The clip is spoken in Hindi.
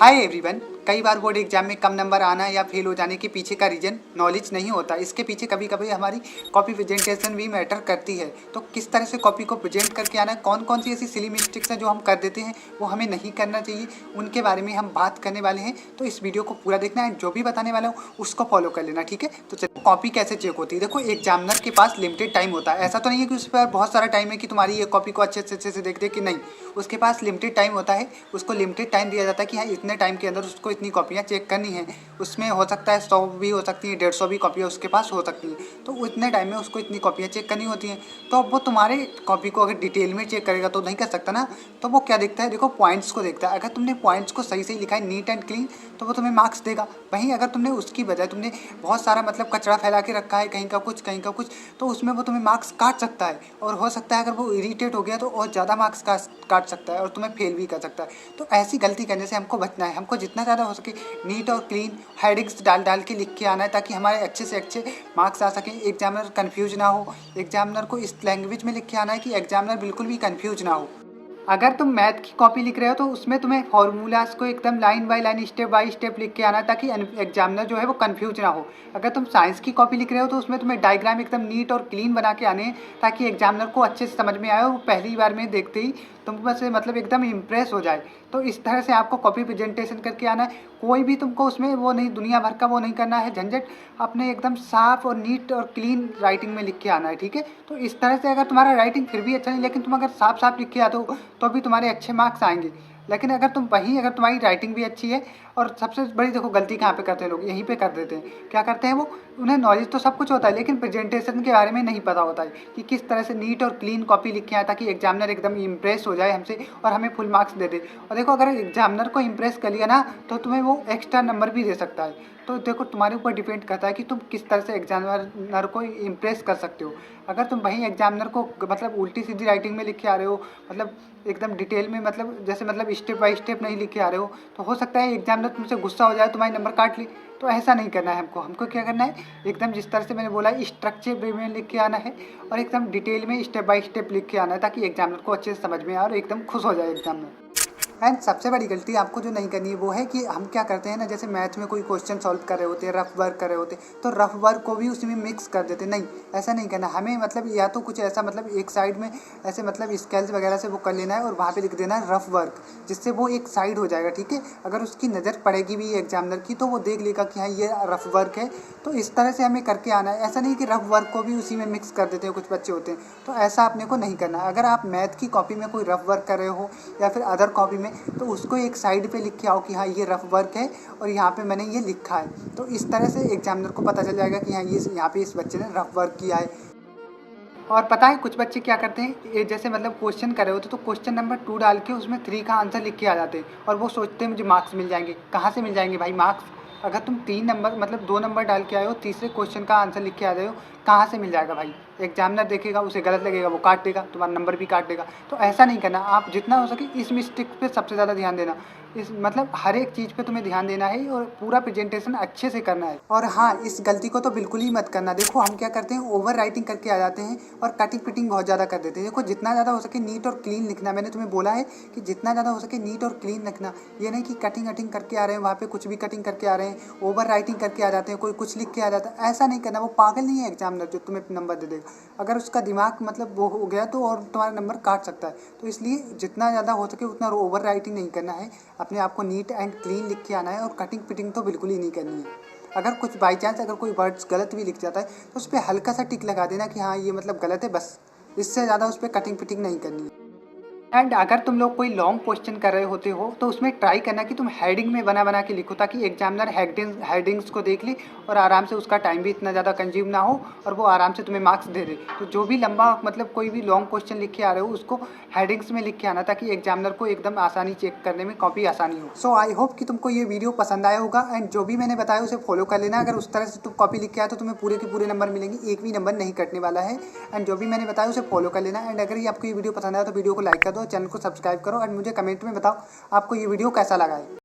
Hi everyone. कई बार बोर्ड एग्जाम में कम नंबर आना या फेल हो जाने के पीछे का रीज़न नॉलेज नहीं होता। इसके पीछे कभी कभी हमारी कॉपी प्रेजेंटेशन भी मैटर करती है। तो किस तरह से कॉपी को प्रेजेंट करके आना है, कौन कौन सी ऐसी सिली मिस्टेक्स हैं जो हम कर देते हैं, वो हमें नहीं करना चाहिए, उनके बारे में हम बात करने वाले हैं। तो इस वीडियो को पूरा देखना है, जो भी बताने वाला हूँ उसको फॉलो कर लेना, ठीक है। तो चलो, कॉपी कैसे चेक होती है। देखो, एग्जामिनर के पास लिमिटेड टाइम होता है। ऐसा तो नहीं है कि उस पर बहुत सारा टाइम है कि तुम्हारी ये कॉपी को अच्छे से देख दे कि नहीं। उसके पास लिमिटेड टाइम होता है, उसको लिमिटेड टाइम दिया जाता है कि हाँ, इतने टाइम के अंदर उसको इतनी कॉपियाँ चेक करनी है। उसमें हो सकता है 100 भी हो सकती है, 150 भी कॉपियाँ उसके पास हो सकती हैं। तो उतने टाइम में उसको इतनी कॉपियाँ चेक करनी होती हैं। तो अब वो तुम्हारे कॉपी को अगर डिटेल में चेक करेगा तो नहीं कर सकता ना। तो वो क्या देखता है, देखो पॉइंट्स को देखता है। अगर तुमने पॉइंट्स को सही लिखा है, नीट एंड क्लीन, तो वो तुम्हें मार्क्स देगा। वहीं अगर तुमने उसकी बजाय तुमने बहुत सारा मतलब कचरा फैला के रखा है, कहीं का कुछ कहीं का कुछ, तो उसमें वो तुम्हें मार्क्स काट सकता है। और हो सकता है अगर वो इरिटेट हो गया तो और ज़्यादा मार्क्स काट सकता है और तुम्हें फेल भी कर सकता है। तो ऐसी गलती करने से हमको बचना है। हमको जितना ज़्यादा हो सके नीट और क्लीन हेडिंग्स डाल के लिख के आना है, ताकि हमारे अच्छे से अच्छे मार्क्स आ सकें। एग्जामिनर कन्फ्यूज ना हो। एग्जामिनर को इस लैंग्वेज में लिख के आना है कि एग्जामिनर बिल्कुल भी कन्फ्यूज ना हो। अगर तुम मैथ की कॉपी लिख रहे हो तो उसमें तुम्हें फॉर्मूलाज को एकदम line by line, step by step लिख के आना, ताकि एग्जामिनर जो है वो कंफ्यूज ना हो। अगर तुम साइंस की कॉपी लिख रहे हो तो उसमें तुम्हें डायग्राम एकदम नीट और क्लीन बना के आने हैं, ताकि एग्जामिनर को अच्छे से समझ में आए और वो पहली बार में देखते ही तुम से मतलब एकदम इम्प्रेस हो जाए। तो इस तरह से आपको कॉपी प्रेजेंटेशन करके आना है। कोई भी तुमको उसमें वो नहीं, दुनिया भर का वो नहीं करना है झंझट। अपने एकदम साफ और नीट और क्लीन राइटिंग में लिख के आना है, ठीक है। तो इस तरह से अगर तुम्हारा राइटिंग फिर भी अच्छा नहीं, लेकिन तुम अगर साफ लिख के आते हो तो भी तुम्हारे अच्छे मार्क्स आएंगे। लेकिन अगर तुम्हारी राइटिंग भी अच्छी है, और सबसे बड़ी देखो गलती कहाँ पे करते हैं लोग, यहीं पे कर देते हैं। क्या करते हैं वो, उन्हें नॉलेज तो सब कुछ होता है लेकिन प्रेजेंटेशन के बारे में नहीं पता होता है कि किस तरह से नीट और क्लीन कॉपी लिख के आए, ताकि एग्जामिनर एकदम इम्प्रेस हो जाए हमसे और हमें फुल मार्क्स दे दे। और देखो, अगर एग्जामिनर को इम्प्रेस कर लिया ना तो तुम्हें वो एक्स्ट्रा नंबर भी दे सकता है। तो देखो, तुम्हारे ऊपर डिपेंड करता है कि तुम किस तरह से एग्जामिनर को इम्प्रेस कर सकते हो। अगर तुम वहीं एग्जामिनर को मतलब उल्टी सीधी राइटिंग में लिख के आ रहे हो, मतलब एकदम डिटेल में, मतलब जैसे मतलब स्टेप बाय स्टेप नहीं लिख के आ रहे हो, तो हो सकता है एग्जामिनर तुमसे गुस्सा हो जाए, तुम्हारे नंबर काट ले। तो ऐसा नहीं करना है हमको क्या करना है, एकदम जिस तरह से मैंने बोला स्ट्रक्चर वे में लिख के आना है और एकदम डिटेल में स्टेप बाय स्टेप लिख के आना है, ताकि एग्जामिनर को अच्छे से समझ में आए और एकदम खुश हो जाए एग्जामिनर। एंड सबसे बड़ी गलती आपको जो नहीं करनी है वो है कि हम क्या करते हैं ना, जैसे मैथ में कोई क्वेश्चन सॉल्व कर रहे होते हैं, रफ वर्क कर रहे होते हैं, तो रफ वर्क को भी उसी में मिक्स कर देते हैं। नहीं, ऐसा नहीं करना हमें। मतलब या तो कुछ ऐसा, मतलब एक साइड में ऐसे मतलब स्केल्स वगैरह से वो कर लेना है और वहाँ पे लिख देना है रफ वर्क, जिससे वो एक साइड हो जाएगा, ठीक है। अगर उसकी नज़र पड़ेगी भी एग्जामिनर की तो वो देख लेगा कि हाँ ये रफ वर्क है। तो इस तरह से हमें करके आना है। ऐसा नहीं कि रफ वर्क को भी उसी में मिक्स कर देते हैं कुछ बच्चे होते हैं, तो ऐसा आपने को नहीं करना। अगर आप मैथ की कॉपी में कोई रफ वर्क कर रहे हो या फिर अदर कॉपी में, तो उसको एक साइड पे लिख के आओ कि हाँ ये रफ वर्क है और यहाँ पे मैंने ये लिखा है। तो इस तरह से एग्जामिनर को पता चल जाएगा कि हाँ ये यहाँ पे इस बच्चे ने रफ वर्क किया है। और पता है कुछ बच्चे क्या करते हैं, जैसे मतलब क्वेश्चन कर रहे होते तो क्वेश्चन नंबर 2 डाल के उसमें 3 का आंसर लिख के आ जाते हैं और वो सोचते हैं मुझे मार्क्स मिल जाएंगे। कहाँ से मिल जाएंगे भाई मार्क्स? अगर तुम 3 नंबर मतलब 2 नंबर डाल के आए हो, तीसरे क्वेश्चन का आंसर लिख के आ रहे हो, कहाँ से मिल जाएगा भाई? एग्जामिनर देखेगा, उसे गलत लगेगा, वो काट देगा, तुम्हारा नंबर भी काट देगा। तो ऐसा नहीं करना। आप जितना हो सके इस मिस्टेक पे सबसे ज़्यादा ध्यान देना। इस मतलब हर एक चीज़ पे तुम्हें ध्यान देना है और पूरा प्रेजेंटेशन अच्छे से करना है। और हाँ, इस गलती को तो बिल्कुल ही मत करना। देखो, हम क्या करते हैं, ओवर राइटिंग करके आ जाते हैं और कटिंग पिटिंग बहुत ज़्यादा कर देते हैं। देखो, जितना ज़्यादा हो सके नीट और क्लीन लिखना। मैंने तुम्हें बोला है कि जितना ज़्यादा हो सके नीट और क्लीन लिखना। ये नहीं कि कटिंग वटिंग करके आ रहे हैं, वहाँ पे कुछ भी कटिंग करके आ रहे हैं, ओवर राइटिंग करके आ जाते हैं, कोई कुछ लिख के आ जाता है। ऐसा नहीं करना। वो पागल नहीं है एग्जामिनर जो तुम्हें नंबर दे देगा। अगर उसका दिमाग मतलब वो हो गया तो और तुम्हारा नंबर काट सकता है। तो इसलिए जितना ज़्यादा हो सके उतना ओवर राइटिंग नहीं करना है। अपने आप को नीट एंड क्लीन लिख के आना है और कटिंग पिटिंग तो बिल्कुल ही नहीं करनी है। अगर कुछ बाई चांस अगर कोई वर्ड्स गलत भी लिख जाता है तो उस पर हल्का सा टिक लगा देना कि हाँ ये मतलब गलत है, बस। इससे ज़्यादा उस पर कटिंग पिटिंग नहीं करनी है। एंड अगर तुम लोग कोई लॉन्ग क्वेश्चन कर रहे होते हो तो उसमें ट्राई करना कि तुम हेडिंग में बना के लिखो, ताकि एग्जामिनर हेडिंग्स को देख ले और आराम से, उसका टाइम भी इतना ज़्यादा कंज्यूम ना हो और वो आराम से तुम्हें मार्क्स दे दे। तो जो भी लंबा मतलब कोई भी लॉन्ग क्वेश्चन लिख के आ रहे हो उसको हेडिंग्स में लिख के आना, ताकि एग्जामिनर को एकदम आसानी चेक करने में काफ़ी आसानी हो। सो आई होप कि तुमको ये वीडियो पसंद आया होगा एंड जो भी मैंने बताया उसे फॉलो कर लेना। अगर उस तरह से तुम कॉपी लिख के आए तो तुम्हें पूरे के पूरे नंबर मिलेंगे, एक भी नंबर नहीं कटने वाला है। एंड जो भी मैंने बताया उसे फॉलो कर लेना। एंड अगर ये आपको ये वीडियो पसंद आया तो वीडियो को लाइक कर दो, चैनल को सब्सक्राइब करो और मुझे कमेंट में बताओ आपको ये वीडियो कैसा लगा है।